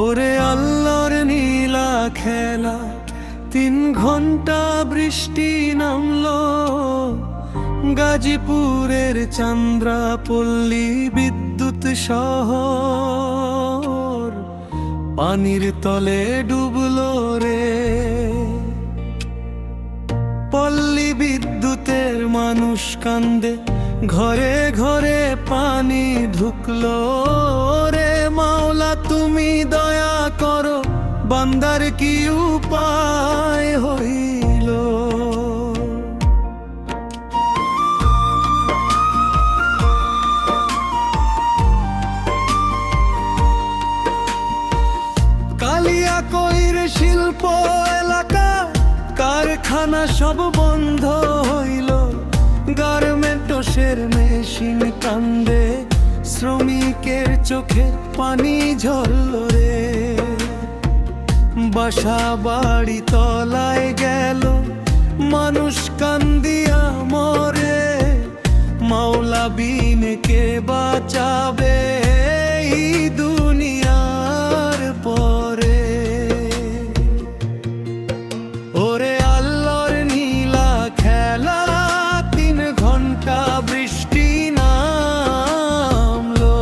ওরে আল্লাহর নীলা খেলা, 3 ঘন্টা বৃষ্টি নামলো গাজীপুরের চান্দ্রাপল্লী বিদ্যুৎ শহর পানির তলে ডুবলো রে। পল্লী বিদ্যুতের মানুষ কান্দে, ঘরে ঘরে পানি ঢুকলো রে। মাওলা তুমি দয়া করো, বান্দার কি উপায় হইল। কালিয়াকৈর শিল্প এলাকা, কারখানা সব বন্ধ হইল। গার্মেন্টসের মেশিন কান্দে, শ্রমিকের চোখে পানি ঝরল রে। বাসা বাড়ি তলায় গেল, মানুষ কান্দিয়া মরে। মাওলা বিন কে বাঁচাবে এই দুনিয়ার পরে। ওরে আল্লাহর নীলা খেলা, 3 ঘন্টা বৃষ্টি নামলো।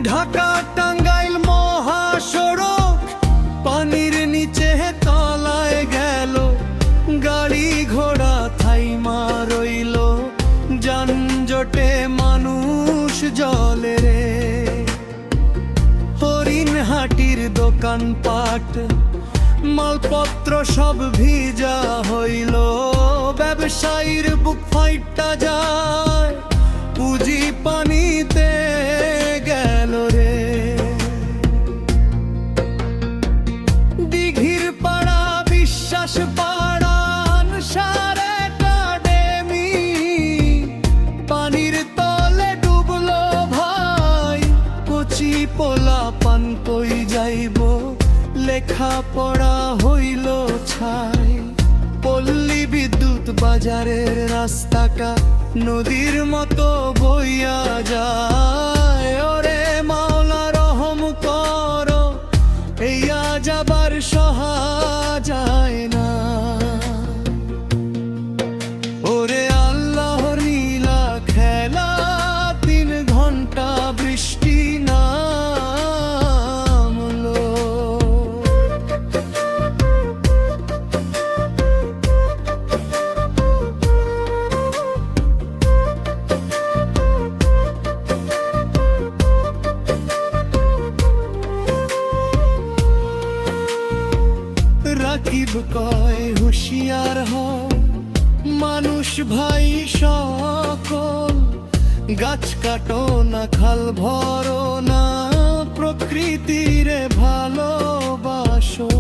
ঢাকা টাঙ্গাইল মহাসড়ক পানির নিচে তলায় গেল। গাড়ি ঘোড়া থাইমা রইল, যানজটে মানুষ জলে রে। হরিণহাটির দোকানপাট মালপত্র সব ভিজা হইল। ব্যবসায়ীর বুক ফাইটা যায়, পুঁজি পানিতে গেল রে। দিঘির পাড়া, বিশ্বাস পাড়া, আনসার একাডেমি পানির তলে ডুবলো ভাই। কচি পোলা পান কই যাইব, লেখা পড়া হইল ছাই। পল্লী বিদ্যুৎ বাজারের রাস্তাটা নদীর মতো বইয়া যায়। ওরে মাওলা রহম করো, এই আজ আবার সহা যায় না। ওরে আল্লাহর নীলা খেলা, 3 ঘন্টা বৃষ্টি নামলো। রাকিব কয় হুঁশিয়ার হও মানুষ ভাই সকল। গাছ কাটো না, খাল ভরো না, প্রকৃতিরে ভালোবাসো।